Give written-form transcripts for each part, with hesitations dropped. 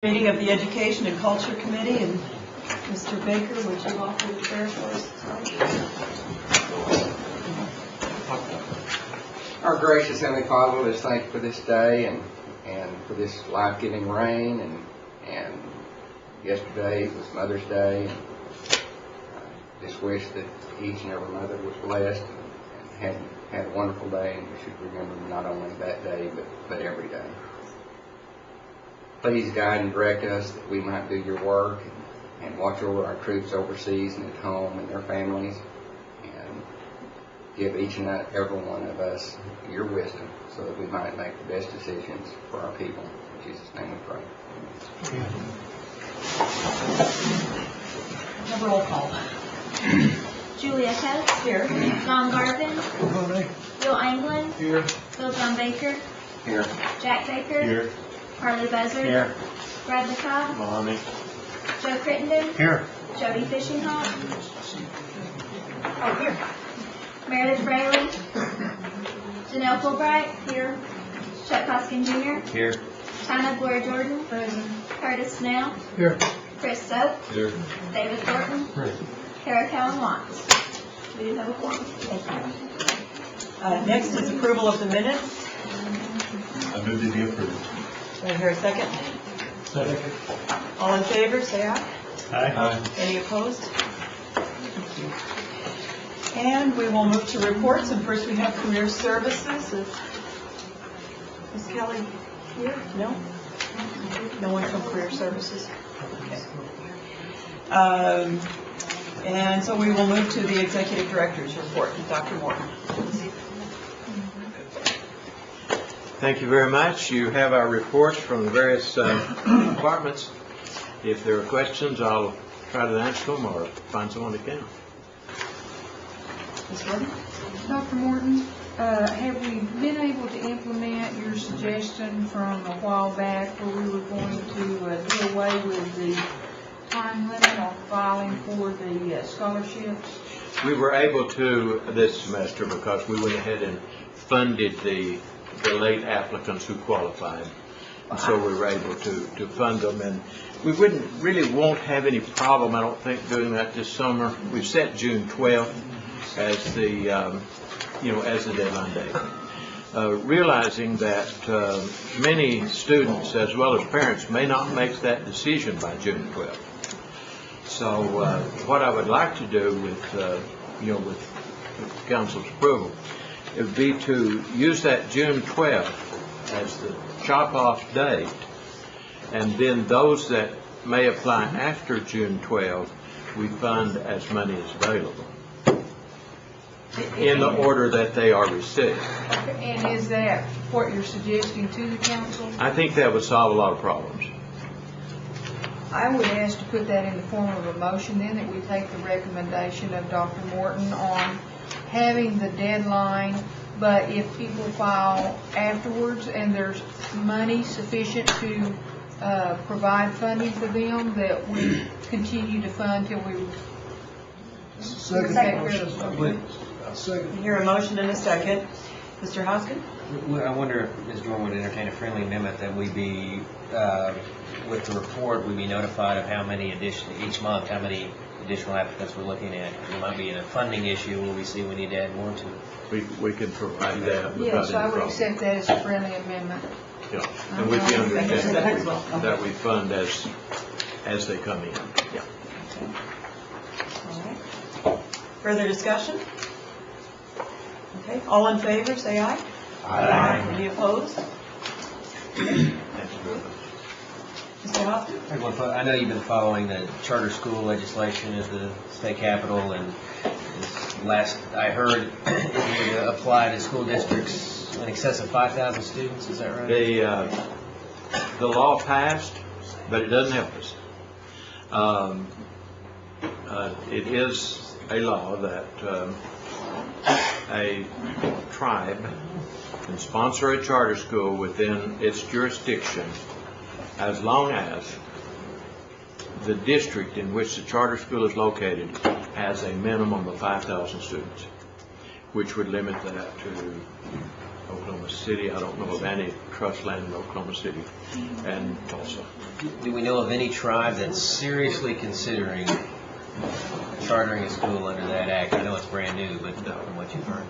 Meeting of the Education and Culture Committee, and Mr. Baker, would you offer the prayer for us? Our gracious Heavenly Father, we just thank you for this day and for this life-giving rain, and yesterday was Mother's Day, and I just wish that each and every mother was blessed and had a wonderful day, and we should remember not only that day but every day. Please guide and direct us that we might do your work and watch over our troops overseas and at home and their families, and give each and every one of us your wisdom so that we might make the best decisions for our people. In Jesus' name we pray. Have a roll call. Julia Hess. Here. Don Garvin. Bill Anglin. Here. Bill John Baker. Here. Jack Baker. Here. Harley Buzzard. Here. Brad McCobb. Mommy. Joe Crittenden. Here. Jody Fishinghawk. Oh, here. Meredith Braley. Janelle Fulbright. Here. Chuck Hoskin Jr. Here. China Gloria Jordan. Curtis Snell. Here. Chris Soap. Here. David Thornton. Kara Cowan Watts. We do have a quorum. Next is approval of the minutes. I move to be approved. Do I hear a second? Second. All in favor, say aye. Aye. Any opposed? Thank you. And we will move to reports, and first we have Career Services. Is Kelly here? No? No one from Career Services? Okay. And so we will move to the Executive Director's report. Dr. Morton. Thank you very much. You have our reports from the various departments. If there are questions, I'll try to answer them or find someone that can. Ms. Gordon? Dr. Morton, have we been able to implement your suggestion from a while back where we were going to do away with the time limit on filing for the scholarships? We were able to this semester because we went ahead and funded the late applicants who qualified. And so we were able to fund them, and we won't have any problem, I don't think, doing that this summer. We've set June 12th as the as the deadline date, realizing that many students as well as parents may not make that decision by June 12th. So what I would like to do with council's approval, it would be to use that June 12th as the chop-off date, and then those that may apply after June 12th, we fund as money is available in the order that they are received. And is that what you're suggesting to the council? I think that would solve a lot of problems. I would ask to put that in the form of a motion then, that we take the recommendation of Dr. Morton on having the deadline, but if people file afterwards and there's money sufficient to provide funding for them, that we continue to fund till we Second. Hear a motion in a second. Mr. Hoskin? I wonder if Ms. Jordan would entertain a friendly amendment that we be, with the report, we be notified of how many each month, how many additional applicants we're looking at. There might be a funding issue where we see we need to add more to it. We can provide that without yes, any I would problem. accept that as a friendly amendment. Yeah, and with the understanding that we fund as they come in. Yeah. All right. Further discussion? Okay. All in favor, say aye. Aye. Any opposed? Thank you very much. Mr. Hoskin? I know you've been following the charter school legislation at the state capitol, and last I heard it would apply to school districts in excess of 5,000 students. Is that right? The law passed, but it doesn't help us. It is a law that a tribe can sponsor a charter school within its jurisdiction as long as the district in which the charter school is located has a minimum of 5,000 students, which would limit that to Oklahoma City. I don't know of any trust land in Oklahoma City and Tulsa. Do we know of any tribe that's seriously considering chartering a school under that act? I know it's brand new, but from what you've heard,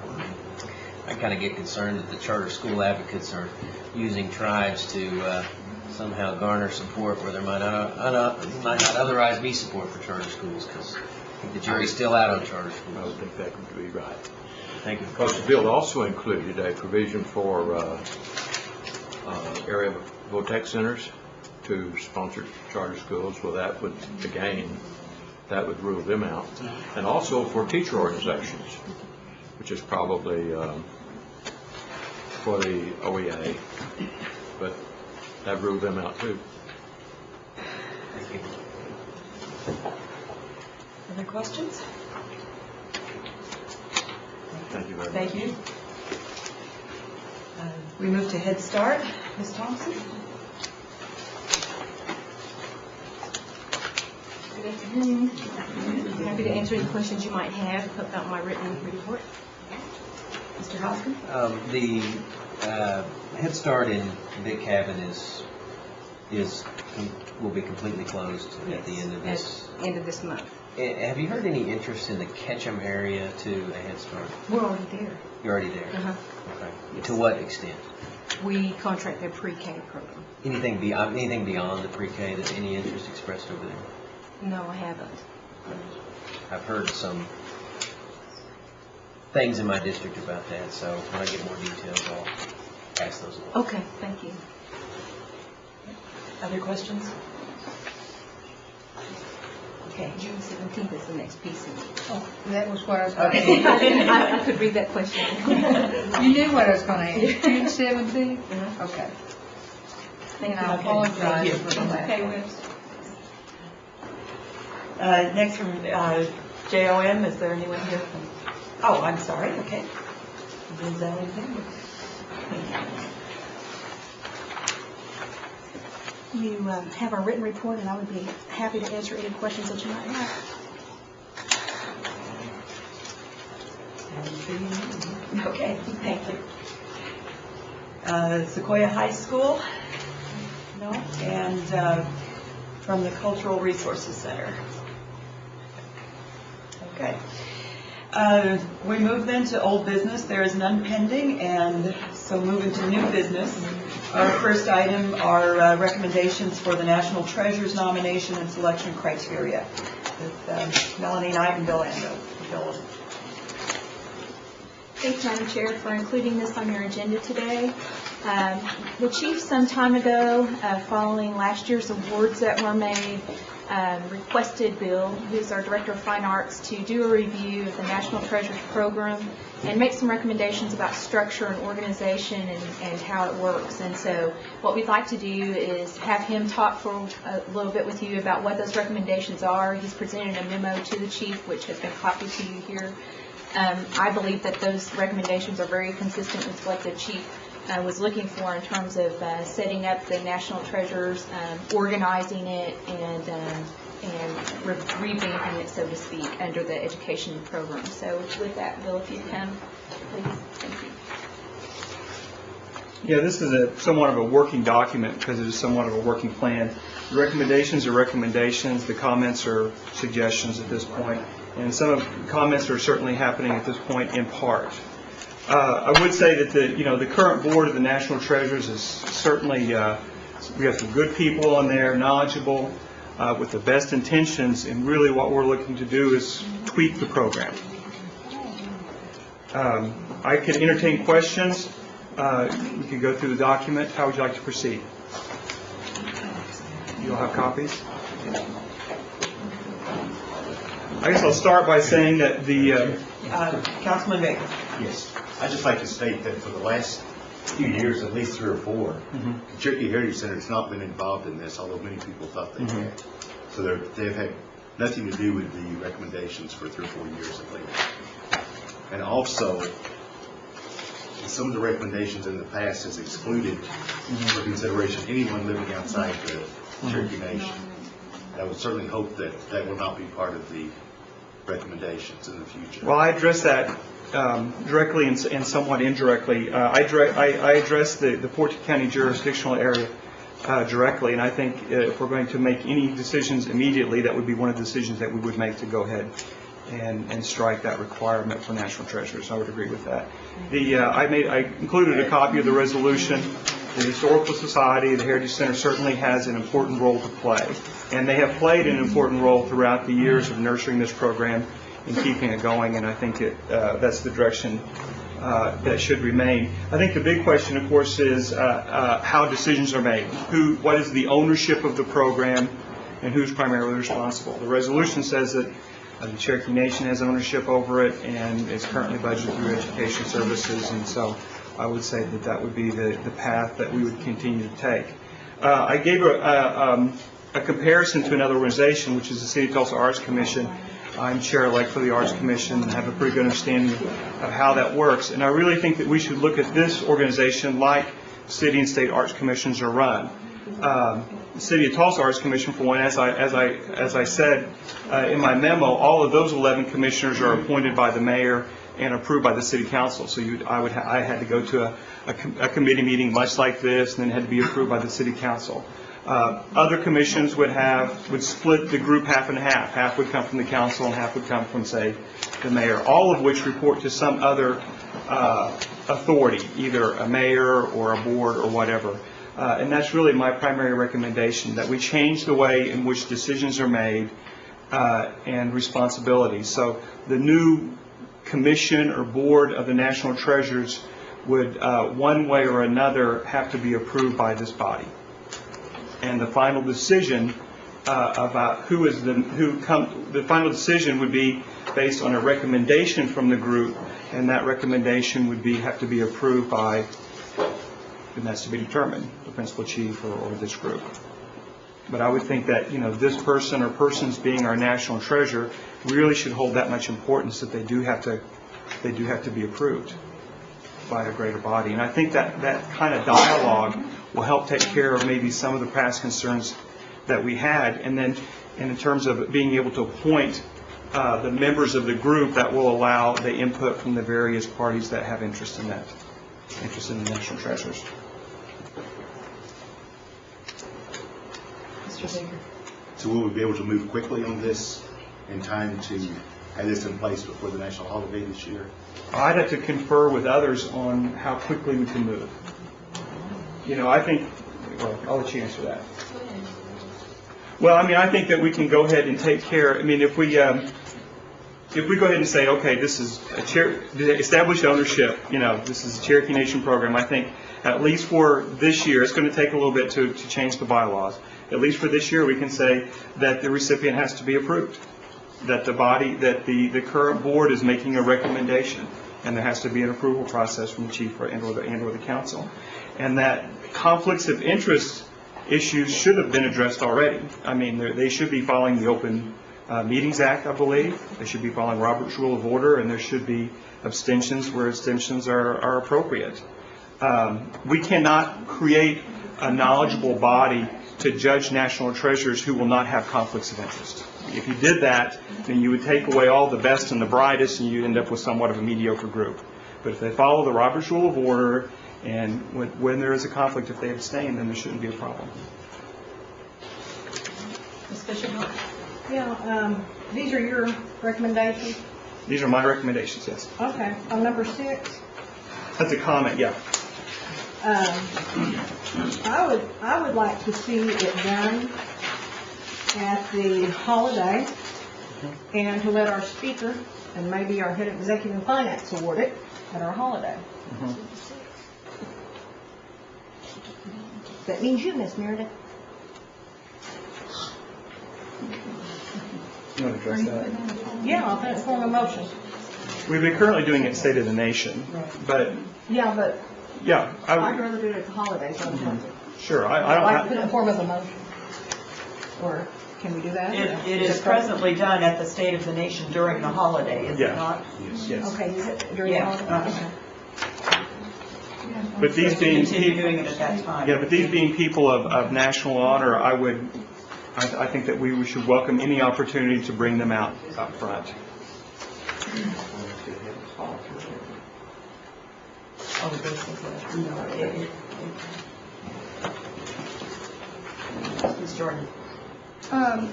I kind of get concerned that the charter school advocates are using tribes to somehow garner support where there might not otherwise be support for charter schools, because the jury's still out on charter I schools. would think that would be right. Thank you. Because the bill also included a provision for area VOTEC centers to sponsor charter schools. Well, that would, again, that would rule them out. And also for teacher organizations, which is probably for the OEA, but that ruled them out too. Thank you. Other questions? Thank you very much. Thank you. We move to Head Start. Ms. Thompson? Good afternoon. Happy to answer any questions you might have about my written report. Mr. Hoskin? The Head Start in Big Cabin will be completely closed at the end of this. At the end of this month. Have you heard any interest in the Ketchum area to a Head Start? We're already there. You're already there? Uh-huh. Okay. To what extent? We contract their pre-K program. Anything beyond the pre-K, that any interest expressed over there? No, I haven't. I've heard some things in my district about that, so when I get more details, I'll pass those along. Okay, thank you. Other questions? Okay. June 17th is the next piece. Oh, that was what I was going to Okay. I could read that question. You knew what I was going to ask. June 17th? Uh-huh. Okay. Thank And I you. apologize Thank you. for the last Okay, one. Whips. Next from JOM, is there anyone here from? Oh, I'm sorry, okay. Ms. Alexander. You have our written report, and I would be happy to answer any questions that you might have. Okay, thank you. Sequoia High School? No? And from the Cultural Resources Center? Okay. We move then to old business. There is none pending, and so moving to new business. Our first item are recommendations for the National Treasures nomination and selection criteria with Melanie Knight and Bill Ando. Bill. Thanks, Madam Chair, for including this on your agenda today. The chief some time ago, following last year's awards that were made, requested Bill, who's our Director of Fine Arts, to do a review of the National Treasures Program and make some recommendations about structure and organization and how it works. And so what we'd like to do is have him talk for a little bit with you about what those recommendations are. He's presented a memo to the chief, which has been copied to you here. I believe that those recommendations are very consistent with what the chief was looking for in terms of setting up the National Treasures, organizing it, and revamping it, so to speak, under the education program. So with that, Bill, if you come, please. Thank you. Yeah, this is somewhat of a working document because it is somewhat of a working plan. The recommendations are recommendations. The comments are suggestions at this point. And some of the comments are certainly happening at this point in part. I would say that the current board of the National Treasures is certainly, we have some good people on there, knowledgeable, with the best intentions, and really what we're looking to do is tweak the program. I could entertain questions. We could go through the document. How would you like to proceed? You'll have copies? I guess I'll start by saying that Councilman Baker. Yes. I'd just like to state that for the last few years, at least 3 or 4, the Cherokee Heritage Center has not been involved in this, although many people thought they had. So they've had nothing to do with the recommendations for 3 or 4 years at least. And also, some of the recommendations in the past has excluded for consideration anyone living outside the Cherokee Nation. And I would certainly hope that that will not be part of the recommendations in the future. Well, I addressed that directly and somewhat indirectly. I address the Portage County jurisdictional area directly, and I think if we're going to make any decisions immediately, that would be one of the decisions that we would make to go ahead and strike that requirement for national treasures. I would agree with that. I included a copy of the resolution. The Historical Society, the Heritage Center certainly has an important role to play, and they have played an important role throughout the years of nurturing this program and keeping it going, and I think that's the direction that should remain. I think the big question, of course, is how decisions are made. What is the ownership of the program, and who's primarily responsible? The resolution says that the Cherokee Nation has ownership over it and is currently budgeted through Education Services, and so I would say that would be the path that we would continue to take. I gave a comparison to another organization, which is the City of Tulsa Arts Commission. I'm chair-elect for the Arts Commission and have a pretty good understanding of how that works. And I really think that we should look at this organization like city and state arts commissions are run. The City of Tulsa Arts Commission, for one, as I said in my memo, all of those 11 commissioners are appointed by the mayor and approved by the city council. So I had to go to a committee meeting much like this, and then had to be approved by the city council. Other commissions would split the group half and half. Half would come from the council and half would come from, say, the mayor, all of which report to some other authority, either a mayor or a board or whatever. And that's really my primary recommendation, that we change the way in which decisions are made and responsibilities. So the new commission or board of the National Treasures would, one way or another, have to be approved by this body. And the final decision about the final decision would be based on a recommendation from the group, and that recommendation would have to be approved by, and that's to be determined, the principal chief or this group. But I would think that this person or persons being our national treasure really should hold that much importance that they do have to be approved by a greater body. And I think that kind of dialogue will help take care of maybe some of the past concerns that we had. And then in terms of being able to appoint the members of the group, that will allow the input from the various parties that have interest in the national treasures. Mr. Baker. So will we be able to move quickly on this in time to have this in place before the national holiday this year? I'd have to confer with others on how quickly we can move. I think, well, I'll let you answer that. Well, I think that we can go ahead and take care. If we go ahead and say, okay, this is established ownership, this is a Cherokee Nation program, I think at least for this year, it's going to take a little bit to change the bylaws. At least for this year, we can say that the recipient has to be approved, that the current board is making a recommendation, and there has to be an approval process from the chief and or the council, and that conflicts of interest issues should have been addressed already. They should be following the Open Meetings Act, I believe. They should be following Robert's Rule of Order, and there should be abstentions where abstentions are appropriate. We cannot create a knowledgeable body to judge national treasures who will not have conflicts of interest. If you did that, then you would take away all the best and the brightest, and you'd end up with somewhat of a mediocre group. But if they follow the Robert's Rule of Order, and when there is a conflict, if they abstain, then there shouldn't be a problem. Ms. Fisher? Yeah, these are your recommendations? These are my recommendations, yes. Okay, on number 6? That's a comment, yeah. I would like to see it done at the holiday, and to let our speaker and maybe our head of executive and finance award it at our holiday. That means you, Miss Meredith. You want to address that? Yeah, I'll put it in form of motion. We've been currently doing it State of the Nation, but Yeah, but yeah, I'd rather do it at the holiday sometimes. Sure. I'd like to put it in form of a motion. Or can we do that? It is presently done at the State of the Nation during the holiday, is it not? Yes. Okay, is it during the Yeah. holiday? Okay. But these being Continue doing it at that time. Yeah, but these being people of national honor, I think that we should welcome any opportunity to bring them out front. Oh, this is Ms. Jordan. I'm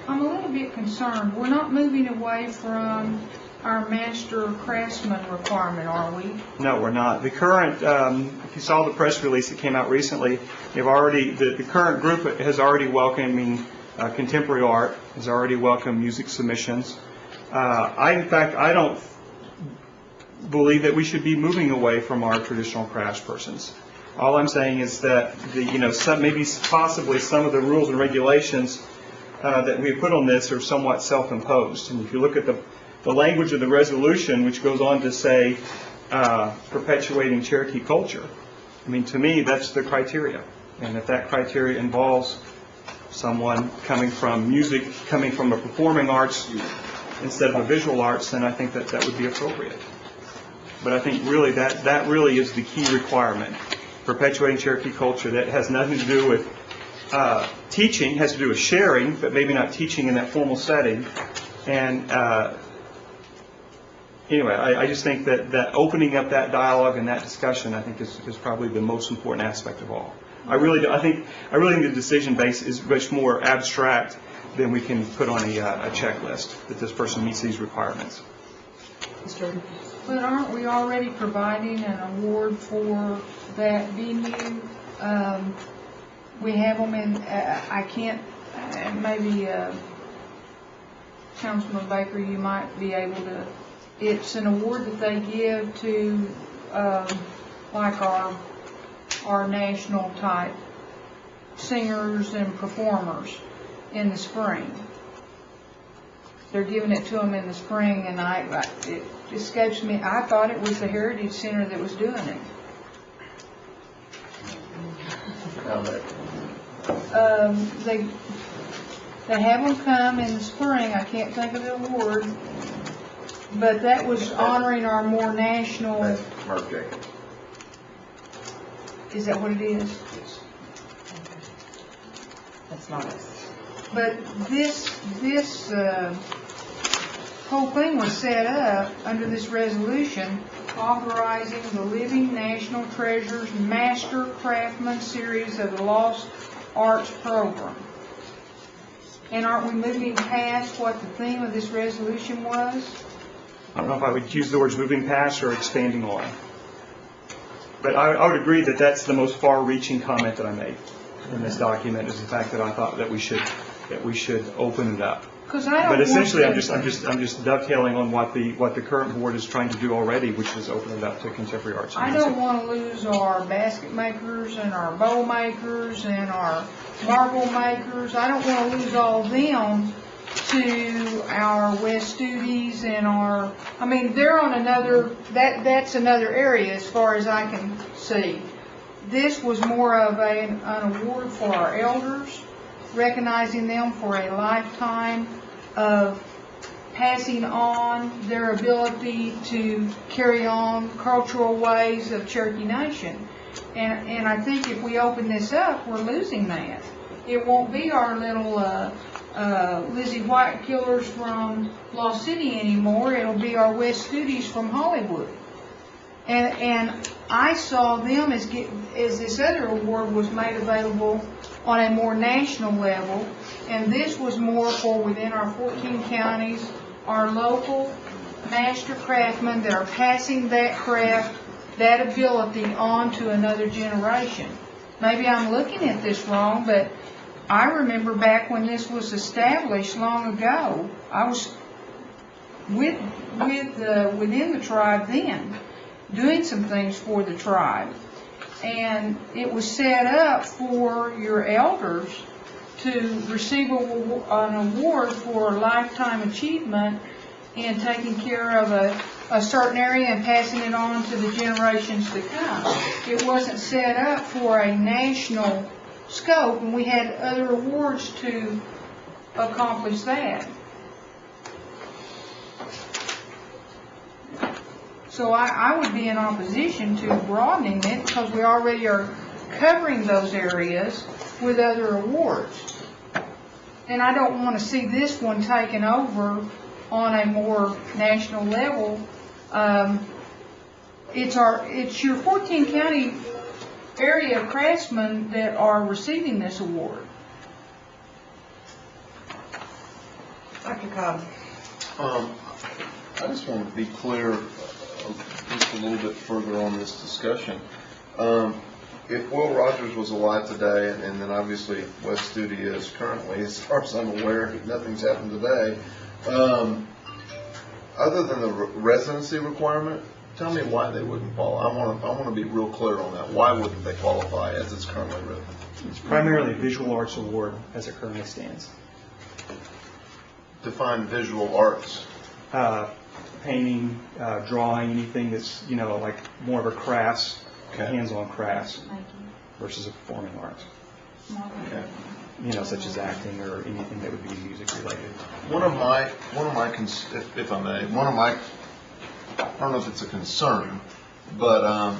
a little bit concerned. We're not moving away from our master craftsman requirement, are we? No, we're not. The current, if you saw the press release that came out recently, the current group has already welcomed contemporary art, has already welcomed music submissions. In fact, I don't believe that we should be moving away from our traditional craftspersons. All I'm saying is that possibly some of the rules and regulations that we put on this are somewhat self-imposed. And if you look at the language of the resolution, which goes on to say perpetuating Cherokee culture, I mean, to me, that's the criteria. And if that criteria involves someone coming from music, coming from a performing arts instead of a visual arts, then I think that would be appropriate. But I think really that really is the key requirement. Perpetuating Cherokee culture, that has nothing to do with teaching, has to do with sharing, but maybe not teaching in that formal setting. And anyway, I just think that opening up that dialogue and that discussion, I think, is probably the most important aspect of all. I really think the decision base is much more abstract than we can put on a checklist that this person meets these requirements. Ms. Jordan. But aren't we already providing an award for that venue? We have them in, I can't, maybe Councilman Baker, you might be able to, it's an award that they give to like our national type singers and performers in the spring. They're giving it to them in the spring, and it escapes me. I thought it was the Heritage Center that was doing it. They have them come in the spring. I can't think of the award, but that was honoring our more national. Mark Jacobs. Is that what it is? That's not us. But this whole thing was set up under this resolution authorizing the Living National Treasures Master Craftsman Series of the Lost Arts Program. And aren't we moving past what the theme of this resolution was? I don't know if I would use the words moving past or expanding on. But I would agree that that's the most far-reaching comment that I made in this document, is the fact that I thought that we should open it up. But essentially, I'm just dovetailing on what the current board is trying to do already, which is open it up to contemporary arts. I don't want to lose our basket makers and our bow makers and our marble makers. I don't want to lose all of them to our West Studies and they're on another, that's another area as far as I can see. This was more of an award for our elders, recognizing them for a lifetime of passing on their ability to carry on cultural ways of Cherokee Nation. And I think if we open this up, we're losing that. It won't be our little Lizzie White killers from Lost City anymore. It'll be our West Studies from Hollywood. And I saw them as this other award was made available on a more national level, and this was more for within our 14 counties, our local master craftsmen that are passing that craft, that ability on to another generation. Maybe I'm looking at this wrong, but I remember back when this was established long ago, I was within the tribe then, doing some things for the tribe. And it was set up for your elders to receive an award for lifetime achievement in taking care of a certain area and passing it on to the generations to come. It wasn't set up for a national scope, and we had other awards to accomplish that. So I would be in opposition to broadening it because we already are covering those areas with other awards. And I don't want to see this one taken over on a more national level It's your 14 county area craftsmen that are receiving this award. Dr. Cobb? I just want to be clear just a little bit further on this discussion. If Will Rogers was alive today, and then obviously Wes Studi is currently, as far as I'm aware, nothing's happened today, other than the residency requirement, tell me why they wouldn't qualify. I want to be real clear on that. Why wouldn't they qualify as it's currently written? It's primarily a visual arts award as it currently stands. Define visual arts. Painting, drawing, anything that's, like more of a crafts, hands-on crafts versus a performing arts. Okay. Such as acting or anything that would be music related. One of my, if I may, I don't know if it's a concern, but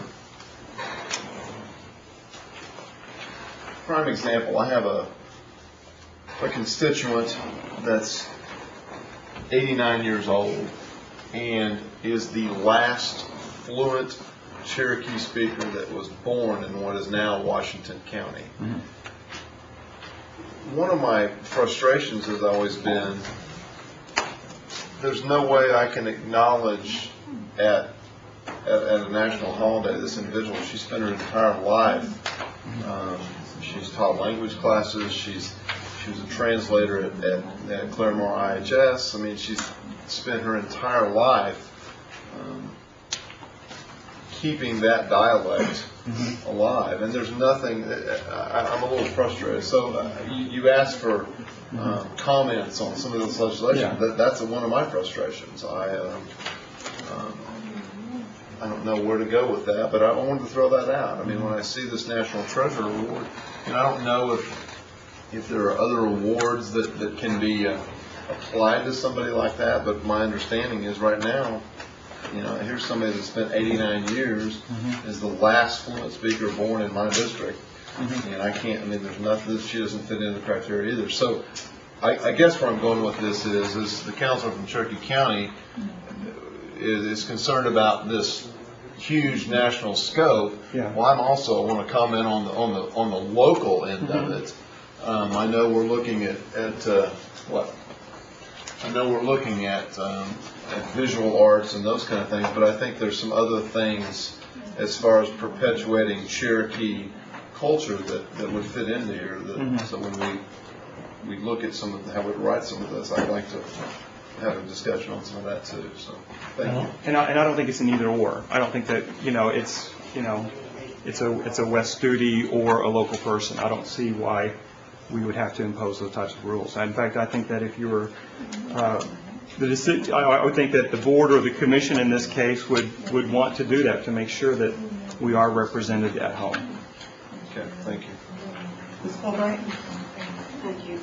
prime example, I have a constituent that's 89 years old and is the last fluent Cherokee speaker that was born in what is now Washington County. Mm-hmm. One of my frustrations has always been there's no way I can acknowledge at a national holiday this individual. She spent her entire life. She's taught language classes. She was a translator at Claremore IHS. I mean, she's spent her entire life keeping that dialect alive, and there's nothing. I'm a little frustrated. So you asked for comments on some of this legislation. Yeah. That's one of my frustrations. I don't know where to go with that, but I wanted to throw that out. I mean, when I see this National Treasure Award, and I don't know if there are other awards that can be applied to somebody like that, but my understanding is right now, here's somebody that spent 89 years, is the last fluent speaker born in my district, and there's nothing, she doesn't fit into the criteria either. So I guess where I'm going with this is the council from Cherokee County is concerned about this huge national scope. Yeah. Well, I want to comment on the local end of it. I know we're looking at visual arts and those kind of things, but I think there's some other things as far as perpetuating Cherokee culture that would fit into here. So when we look at how we write some of this, I'd like to have a discussion on some of that too. So thank you. And I don't think it's an either or. I don't think that it's a West Studi or a local person. I don't see why we would have to impose those types of rules. In fact, I think that if you were I would think that the board or the commission in this case would want to do that to make sure that we are represented at home. Okay, thank you. Ms. Fulbright? Thank you.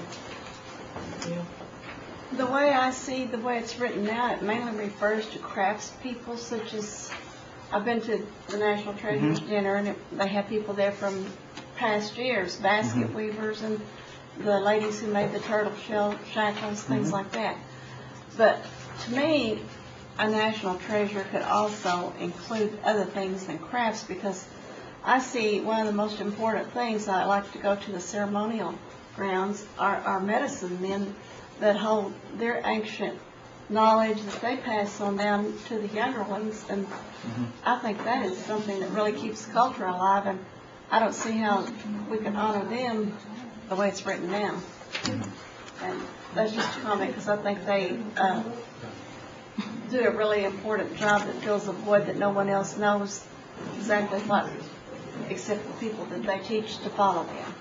The way I see the way it's written now, it mainly refers to craftspeople, such as I've been to the National Treasures Dinner, and they have people there from past years, basket weavers and the ladies who made the turtle shell shackles, things like that. But to me, a national treasure could also include other things than crafts, because I see one of the most important things. I like to go to the ceremonial grounds, are medicine men that hold their ancient knowledge that they pass on down to the younger ones, and I think that is something that really keeps culture alive, and I don't see how we can honor them the way it's written now. And that's just a comment, because I think they do a really important job that fills a void that no one else knows exactly what, except the people that they teach to follow them.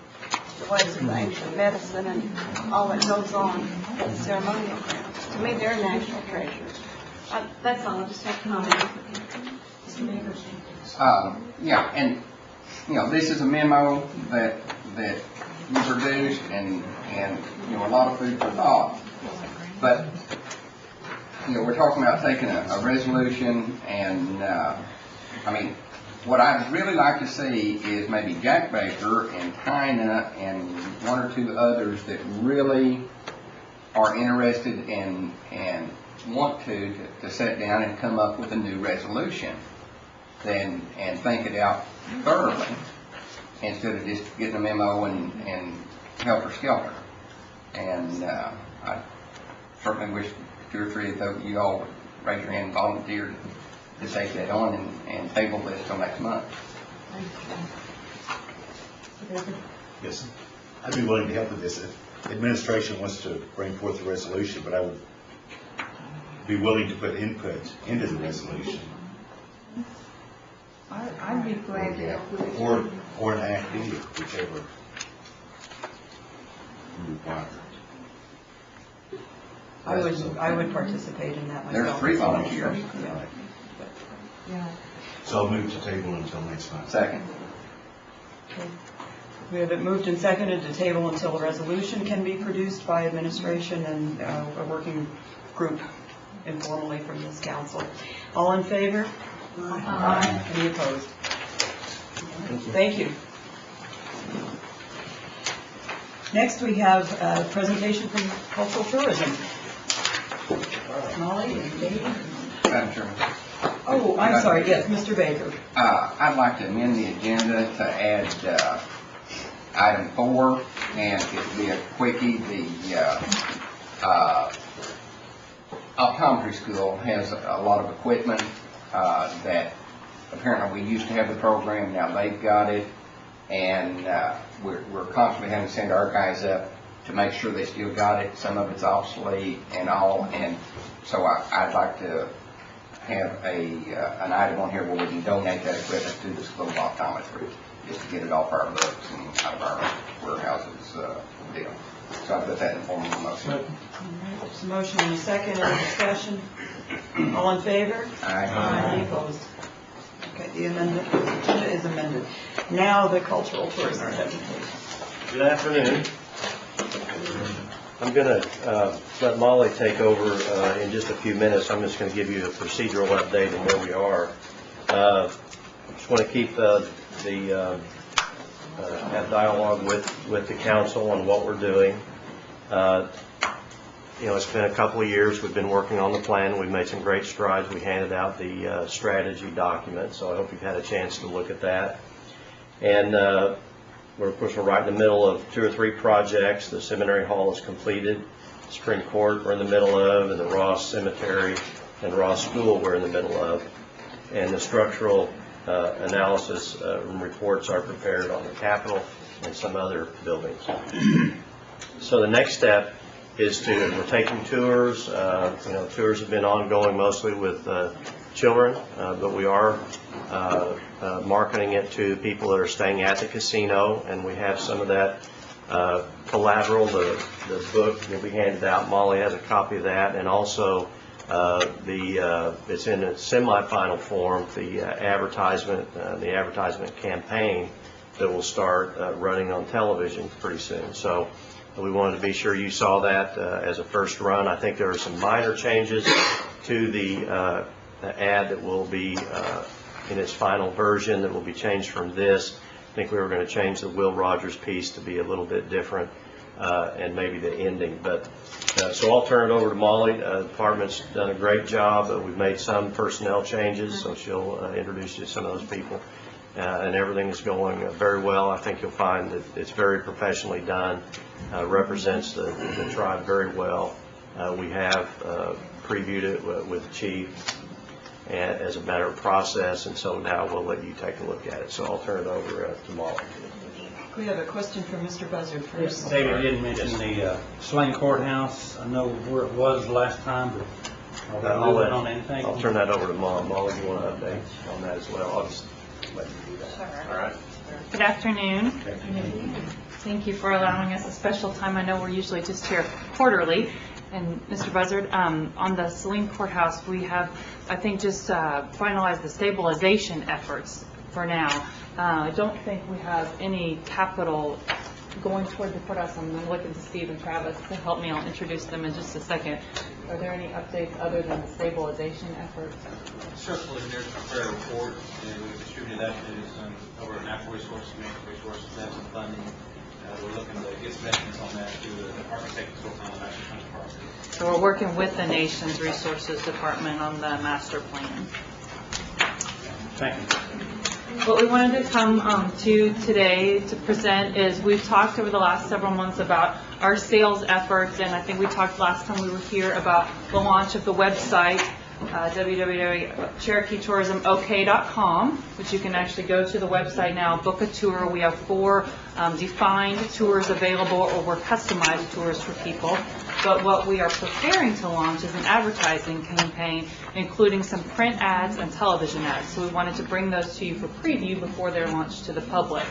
The ways of ancient medicine and all that goes on at the ceremonial grounds. To me, they're national treasures. That's all. I just have to comment. Yeah, and this is a memo that you produced, and a lot of food for thought. But we're talking about taking a resolution, and what I'd really like to see is maybe Jack Baker and Tina and one or two others that really are interested and want to sit down and come up with a new resolution and think it out thoroughly instead of just getting a memo and helter-skelter. And I certainly wish 2 or 3 of you all would raise your hand and volunteer to take that on and table this till next month. Yes, I'd be willing to help with this. If administration wants to bring forth a resolution, but I would be willing to put input into the resolution. I'd be glad to help with it. Or an act either, whichever you require. I would participate in that myself. There's 3 volunteers. Yeah. So I'll move to table until next month. Second. We have it moved and seconded to table until a resolution can be produced by administration and a working group informally from this council. All in favor? Aye. Any opposed? Thank you. Next, we have a presentation from Cultural Tourism. Molly and David. Madam Chairman. Oh, I'm sorry, yes, Mr. Baker. I'd like to amend the agenda to add item 4, and it'll be a quickie. The optometry school has a lot of equipment that apparently we used to have the program, now they've got it, and we're constantly having to send our guys up to make sure they still got it. Some of it's obsolete and all, and so I'd like to have an item on here where we can donate that equipment to the school of optometry, just to get it off our books and out of our warehouses deal. So I put that in the form of a motion. There's a motion and a second, any discussion? All in favor? Aye. Any opposed? Okay, the agenda is amended. Now the cultural tourism presentation. Good afternoon. I'm going to let Molly take over in just a few minutes. I'm just going to give you a procedural update on where we are. Just want to keep have dialogue with the council on what we're doing. It's been a couple of years. We've been working on the plan. We've made some great strides. We handed out the strategy document, so I hope you've had a chance to look at that. And of course, we're right in the middle of 2 or 3 projects. The seminary hall is completed. Supreme Court we're in the middle of, and the Ross Cemetery and Ross School we're in the middle of. And the structural analysis reports are prepared on the Capitol and some other buildings. So the next step is we're taking tours. Tours have been ongoing mostly with children, but we are marketing it to people that are staying at the casino, and we have some of that collateral. The book will be handed out. Molly has a copy of that, and also it's in a semi-final form, the advertisement campaign that will start running on television pretty soon. So we wanted to be sure you saw that as a first run. I think there are some minor changes to the ad that will be in its final version that will be changed from this. I think we were going to change the Will Rogers piece to be a little bit different and maybe the ending. But so I'll turn it over to Molly. The department's done a great job. We've made some personnel changes, so she'll introduce you to some of those people. And everything is going very well. I think you'll find that it's very professionally done, represents the tribe very well. We have previewed it with the chief as a matter of process, and so now we'll let you take a look at it. So I'll turn it over to Molly. We have a question from Mr. Buzzard first. David didn't mention the Swain Courthouse. I know where it was last time, but are we moving on anything? I'll turn that over to Molly. Molly, you want to update on that as well? I'll just let you do that. Sure. All right. Good afternoon. Thank you for allowing us a special time. I know we're usually just here quarterly. And Mr. Buzzard, on the Saline Courthouse, we have, I think, just finalized the stabilization efforts for now. I don't think we have any capital going toward the courthouse. I'm looking to Steve and Travis to help me. I'll introduce them in just a second. Are there any updates other than the stabilization efforts? Certainly, there's a fair report, and we distributed that to some over natural resources, management resources, and some funding. We're looking to get some estimates on that through the architect consultant on the master plan property. So we're working with the Nation's Resources Department on the master plan. Thank you. What we wanted to come to today to present is we've talked over the last several months about our sales efforts, and I think we talked last time we were here about the launch of the website, www.CherokeeTourismOK.com, which you can actually go to the website now, book a tour. We have 4 defined tours available, or we're customized tours for people. But what we are preparing to launch is an advertising campaign, including some print ads and television ads. So we wanted to bring those to you for preview before they're launched to the public.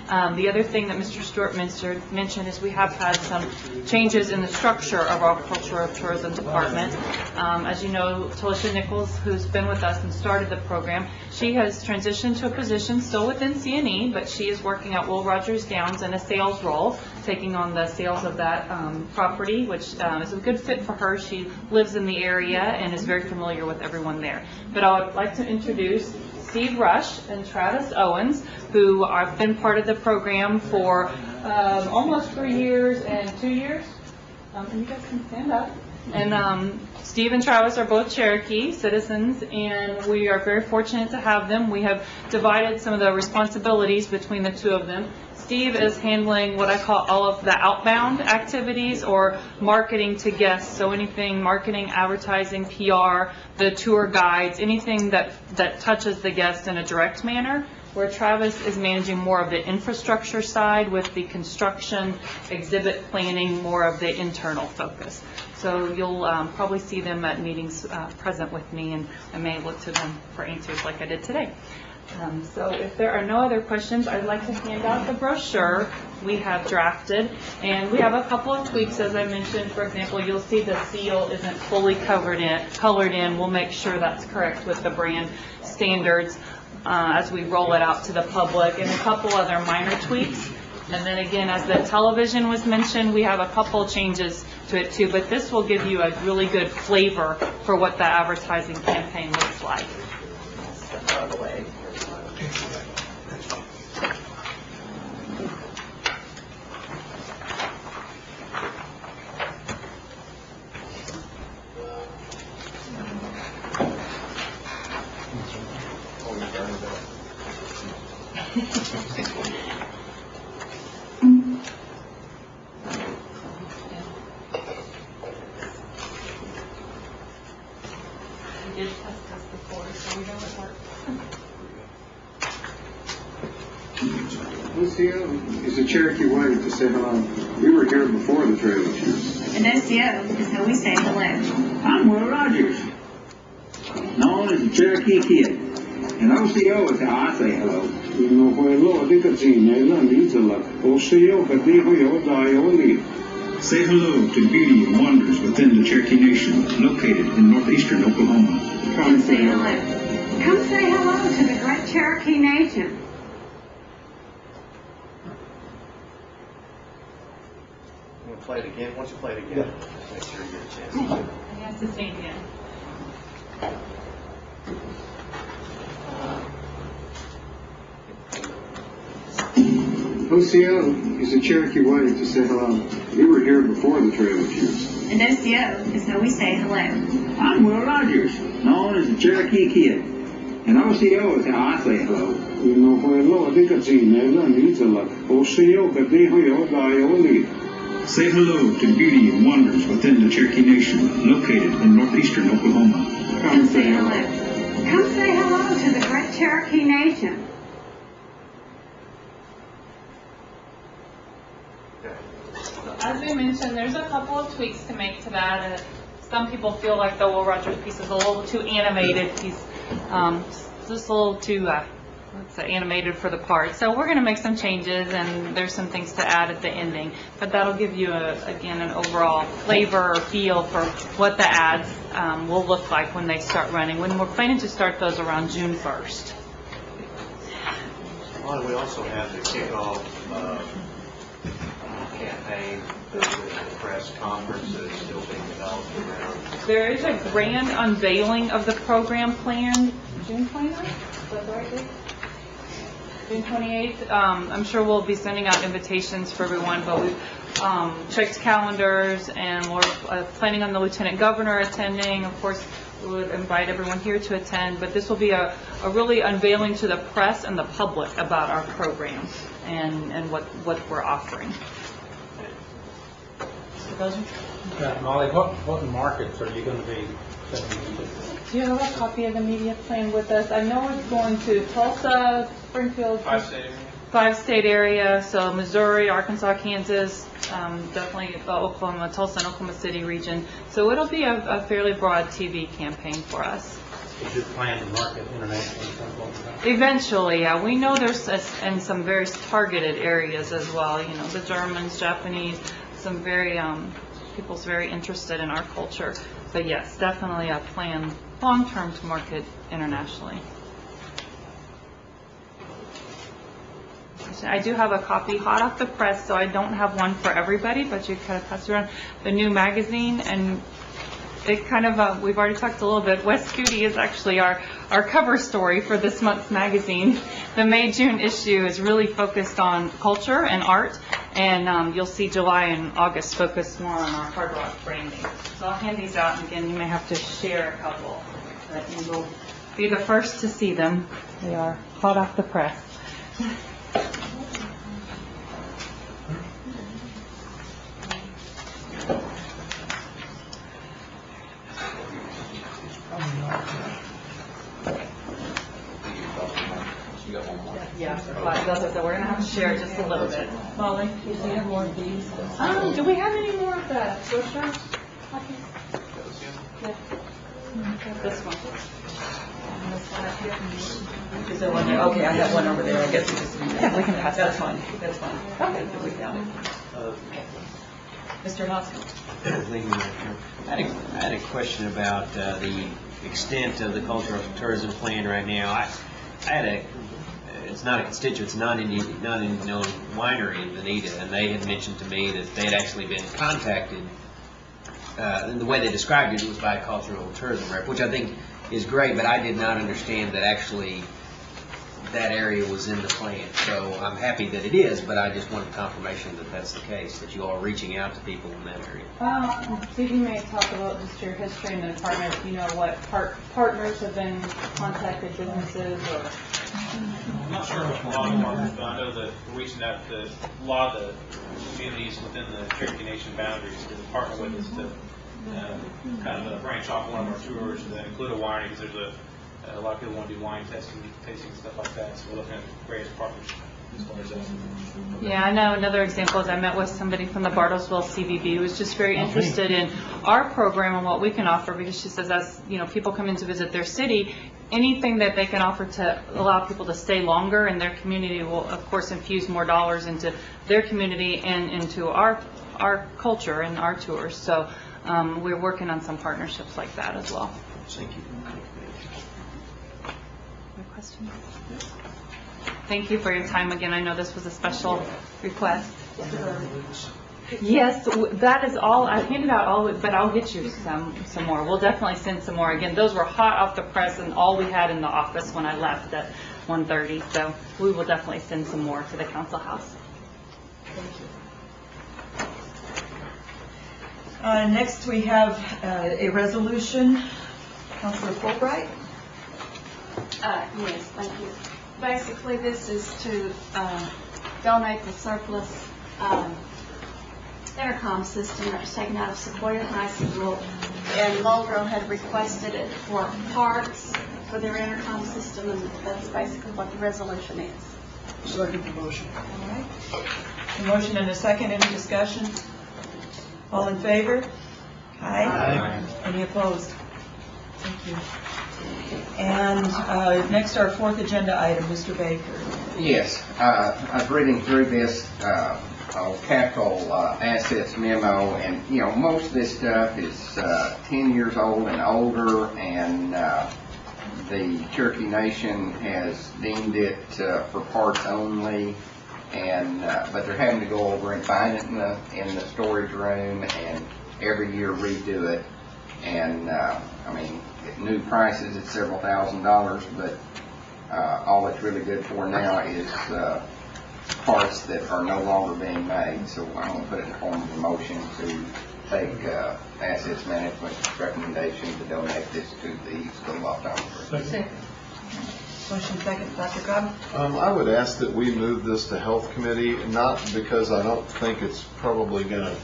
The other thing that Mr. Stewart mentioned is we have had some changes in the structure of our Cultural Tourism Department. As you know, Talisha Nichols, who's been with us and started the program, she has transitioned to a position still within CNE, but she is working at Will Rogers Downs in a sales role, taking on the sales of that property, which is a good fit for her. She lives in the area and is very familiar with everyone there. But I would like to introduce Steve Rush and Travis Owens, who have been part of the program for almost 3 years and 2 years. And you guys can stand up. And Steve and Travis are both Cherokee citizens, and we are very fortunate to have them. We have divided some of the responsibilities between the two of them. Steve is handling what I call all of the outbound activities, or marketing to guests. So anything marketing, advertising, PR, the tour guides, anything that touches the guest in a direct manner, where Travis is managing more of the infrastructure side with the construction, exhibit planning, more of the internal focus. So you'll probably see them at meetings present with me, and I may look to them for answers like I did today. So if there are no other questions, I'd like to hand out the brochure we have drafted. And we have a couple of tweaks, as I mentioned. For example, you'll see the seal isn't fully colored in. We'll make sure that's correct with the brand standards as we roll it out to the public, and a couple other minor tweaks. And then again, as the television was mentioned, we have a couple changes to it too, but this will give you a really good flavor for what the advertising campaign looks like. Step out of the way. We did test this before, so we know it works. Lucio is a Cherokee way to say hello. We were here before the trailer shoot. And SCO is how we say hello. I'm Will Rogers, known as the Cherokee Kid. And OCO is how I say hello. Say hello to the beauty and wonders within the Cherokee Nation, located in northeastern Oklahoma. Come say hello. Come say hello to the great Cherokee Nation. You want to play it again? Once you play it again, make sure you get a chance to do it. He has to sing again. OCO is a Cherokee way to say hello. We were here before the trailer shoot. And SCO is how we say hello. I'm Will Rogers, known as the Cherokee Kid. And OCO is how I say hello. Say hello to the beauty and wonders within the Cherokee Nation, located in northeastern Oklahoma. Come say hello. Come say hello to the great Cherokee Nation. As we mentioned, there's a couple of tweaks to make to that. Some people feel like the Will Rogers piece is a little too animated. He's just a little too, let's say, animated for the part. So we're going to make some changes, and there's some things to add at the ending. But that'll give you, again, an overall flavor or feel for what the ads will look like when they start running. When we're planning to start those around June 1st. Well, we also have the kickoff campaign, the press conferences still being developed around. There is a grand unveiling of the program planned June 29th. Is that the right date? June 28th. I'm sure we'll be sending out invitations for everyone, but we've checked calendars, and we're planning on the Lieutenant Governor attending. Of course, we would invite everyone here to attend, but this will be a really unveiling to the press and the public about our programs and what we're offering. Molly, what markets are you going to be sending to? Do you have a copy of the media plan with us? I know it's going to Tulsa, Springfield, 5-state area, so Missouri, Arkansas, Kansas, definitely Oklahoma, Tulsa and Oklahoma City region. So it'll be a fairly broad TV campaign for us. Is your plan to market internationally? Eventually, yeah. We know there's in some very targeted areas as well. You know, the Germans, Japanese, some very people's very interested in our culture. But yes, definitely a plan long-term to market internationally. I do have a copy hot off the press, so I don't have one for everybody, but you kind of pass around the new magazine, and it kind of, we've already talked a little bit, West Scooty is actually our cover story for this month's magazine. The May-June issue is really focused on culture and art, and you'll see July and August focus more on our hard rock branding. So I'll hand these out, and again, you may have to share a couple, but you will be the first to see them. They are hot off the press. Yeah, so we're going to have to share just a little bit. Molly, do you have more of these? Do we have any more of that? Yeah. This one. This one up here. Is there one there? Okay, I have one over there. I guess we just. Yeah, we can pass. That's fine. That's fine. Okay, we found it. Mr. Hoskins. Thank you, Madam Chair. I had a question about the extent of the cultural tourism plan right now. I had it's not a constituent, it's non-Indian known winery in Veneta, and they had mentioned to me that they had actually been contacted, and the way they described it was by a cultural tourism rep, which I think is great, but I did not understand that actually that area was in the plan. So I'm happy that it is, but I just wanted confirmation that that's the case, that you all are reaching out to people in that area. Steve, you may talk about just your history in the department, if you know what partners have been contacted, businesses, or... I'm not sure what a lot of partners, but I know that we're reaching out to a lot of the communities within the Cherokee Nation boundaries to partner with us to kind of branch off one of our tours that include a winery, because there's a lot of people want to do wine tasting, stuff like that. So we're looking at various partners as far as that. Yeah, I know another example is I met with somebody from the Bartlesville CVB who was just very interested in our program and what we can offer, because she says as people come in to visit their city, anything that they can offer to allow people to stay longer in their community will of course infuse more dollars into their community and into our culture and our tours. So we're working on some partnerships like that as well. Thank you. Questions? Thank you for your time again. I know this was a special request. Yes, that is all. I handed out all, but I'll get you some more. We'll definitely send some more. Again, those were hot off the press and all we had in the office when I left at 1:30. So we will definitely send some more to the council house. Thank you. Next, we have a resolution. Councilor Fulbright. Yes, thank you. Basically, this is to donate the surplus intercom system that was taken out of Sequoia High School, and Muldrow had requested it for parts for their intercom system, and that's basically what the resolution is. Second the motion. All right. A motion and a second. Any discussion? All in favor? Aye. Aye. Any opposed? Thank you. And next, our fourth agenda item, Mr. Baker. Yes, I was reading through this capital assets memo, and most of this stuff is 10 years old and older, and the Cherokee Nation has deemed it for parts only, and but they're having to go over and find it in the storage room and every year redo it. And I mean, at new prices it's several $1,000s, but all it's really good for now is parts that are no longer being made. So I'm going to put it in the form of a motion to take assets management's recommendation to donate this to the school optometrist. Motion second, Dr. Cobb? I would ask that we move this to Health Committee, not because I don't think it's probably going to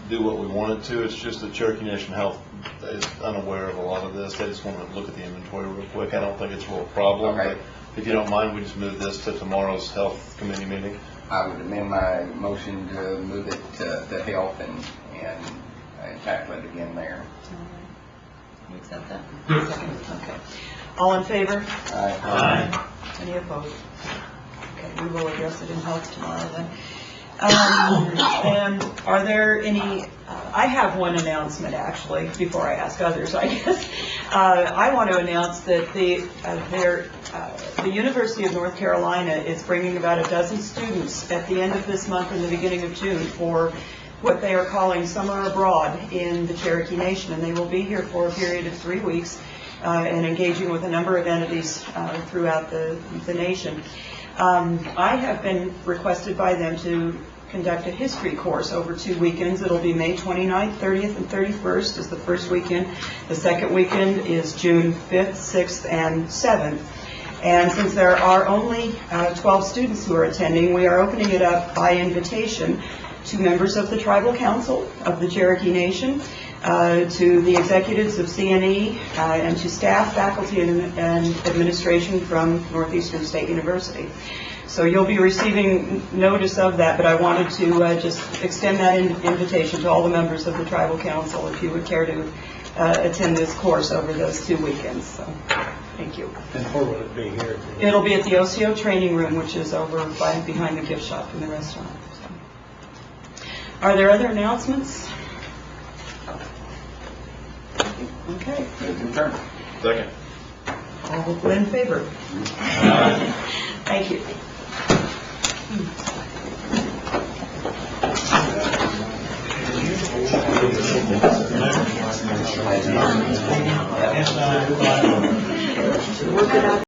do what we want it to. It's just that Cherokee Nation Health is unaware of a lot of this. They just want to look at the inventory real quick. I don't think it's a real problem. Okay. But if you don't mind, we just move this to tomorrow's Health Committee meeting. I would amend my motion to move it to health and tackle it again there. You accept that? Second, okay. All in favor? Aye. Any opposed? Okay, we will address it in health tomorrow then. And are there any, I have one announcement actually, before I ask others, I guess. I want to announce that the University of North Carolina is bringing about a dozen students at the end of this month and the beginning of June for what they are calling Summer Abroad in the Cherokee Nation. And they will be here for a period of 3 weeks and engaging with a number of entities throughout the nation. I have been requested by them to conduct a history course over 2 weekends. It'll be May 29th, 30th, and 31st is the first weekend. The second weekend is June 5th, 6th, and 7th. And since there are only 12 students who are attending, we are opening it up by invitation to members of the Tribal Council of the Cherokee Nation, to the executives of CNE, and to staff, faculty, and administration from Northeastern State University. So you'll be receiving notice of that, but I wanted to just extend that invitation to all the members of the Tribal Council if you would care to attend this course over those 2 weekends. So, thank you. And where will it be here? It'll be at the OCO Training Room, which is over behind the gift shop in the restaurant. So. Are there other announcements? Okay. Second. All in favor? Thank you. Yes.